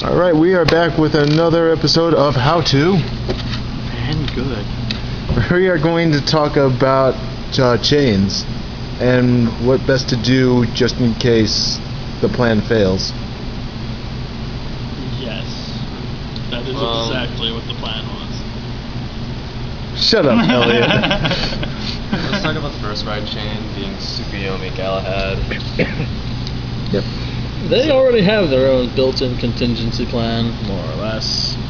Alright, we are back with another episode of How To. Vangood. We are going to talk about chains and what best to do just in case the plan fails. Yes. That is exactly what the plan was. Shut up, Elliot. Let's talk about the first ride chain being Tsukuyomi Galahad. Yep. They already have their own built-in contingency plan, more or less. I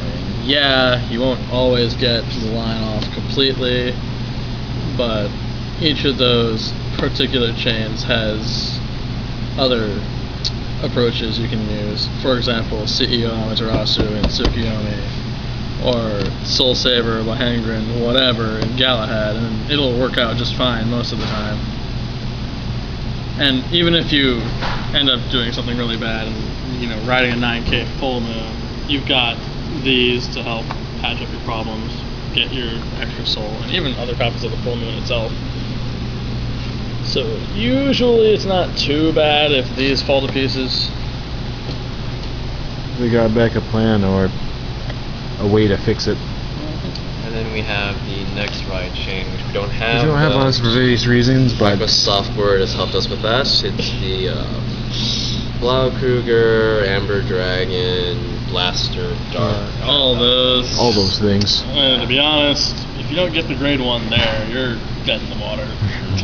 mean, yeah, you won't always get the line off completely, but each of those particular chains has other approaches you can use. For example, CEO Amaterasu in Tsukuyomi, or Soul Saver, Lahengrin, whatever in Galahad, and it'll work out just fine most of the time. And even if you end up doing something really bad and, riding a 9K full moon, you've got these to help patch up your problems, get your extra soul, and even other copies of the full moon itself. So usually it's not too bad if these fall to pieces. We got a backup plan or a way to fix it. And then we have the next ride chain, which we don't have. We don't have on us for various reasons, but Microsoft Word has helped us with that. It's the Blau Kruger, Amber Dragon, Blaster, Dark. All those things. To be honest, if you don't get the grade 1 there, you're dead in the water.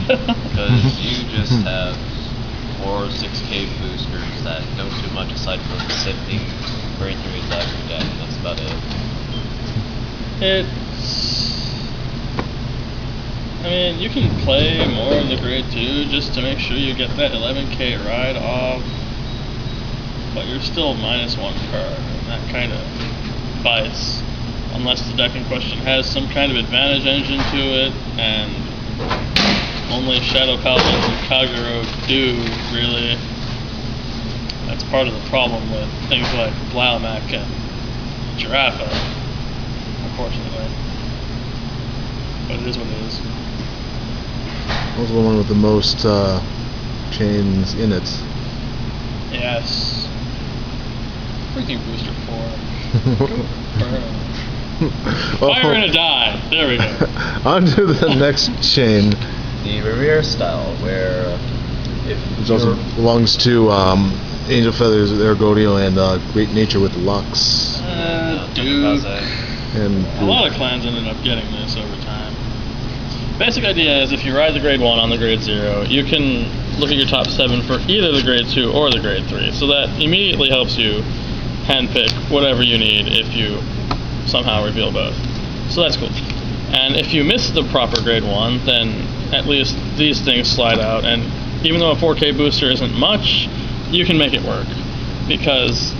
Because you just have 4 or 6K boosters that don't do much aside from sifting grade 3s out of your deck. That's about it. You can play more of the grade 2 just to make sure you get that 11K ride off, but you're still minus 1 card, and that kind of bites, unless the deck in question has some kind of advantage engine to it, and only Shadow Paladins and Kagero do, really. That's part of the problem with things like Blaumac and Giraffa, unfortunately. But it is what it is. Also the one with the most chains in it. Yes. Freaking booster 4. Fire and a die. There we go. On to the next chain. The Revere style, where which also belongs to Angel Feathers, Ergodio, and Great Nature with Lux. Duke. And a lot of clans ended up getting this over time. Basic idea is if you ride the grade 1 on the grade 0, you can look at your top 7 for either the grade 2 or the grade 3. So that immediately helps you handpick whatever you need if you somehow reveal both. So that's cool. And if you miss the proper grade 1, then at least these things slide out. And even though a 4K booster isn't much, you can make it work. Because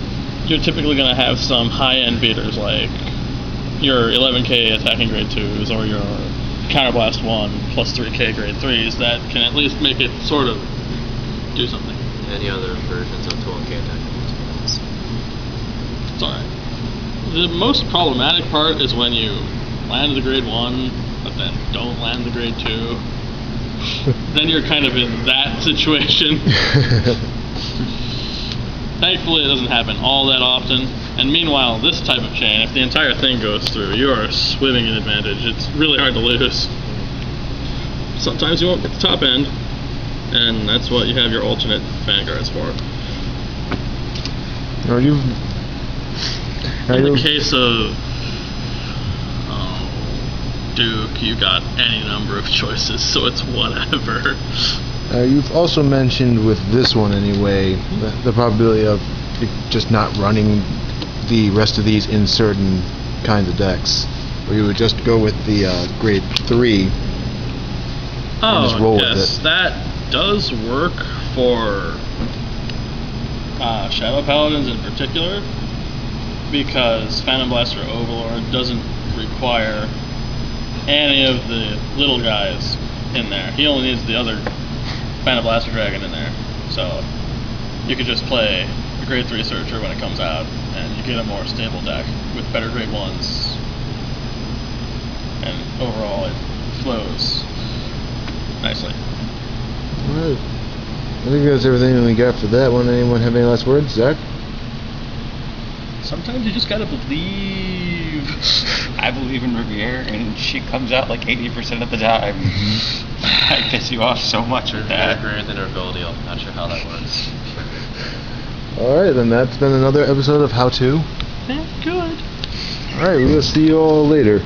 you're typically going to have some high-end beaters like your 11K attacking grade 2s or your Counterblast 1 plus 3K grade 3s that can at least make it sort of do something. Any other versions of 12K attacking grade 2s? It's alright. The most problematic part is when you land the grade 1 but then don't land the grade 2. Then you're kind of in that situation. Thankfully it doesn't happen all that often. And meanwhile, this type of chain, if the entire thing goes through, you are swimming in advantage. It's really hard to lose. Sometimes you won't get the top end, and that's what you have your alternate vanguards for. In the case of Duke, you got any number of choices, so it's whatever. You've also mentioned with this one anyway, the probability of just not running the rest of these in certain kinds of decks, where you would just go with the grade 3 and just roll with it. That does work for Shadow Paladins in particular, because Phantom Blaster Overlord doesn't require any of the little guys in there. He only needs the other Phantom Blaster Dragon in there. So you could just play a grade 3 Searcher when it comes out, and you get a more stable deck with better grade 1s. And overall it flows nicely. Alright. I think that's everything we got for that one. Anyone have any last words, Zach? sometimes you just gotta believe. I believe in Riviere, and she comes out like 80% of the time. I piss you off so much with Very that. greater than her ability. I'm not sure how that works. Alright, then that's been another episode of How To. Yeah, good. Alright, we'll see you all later.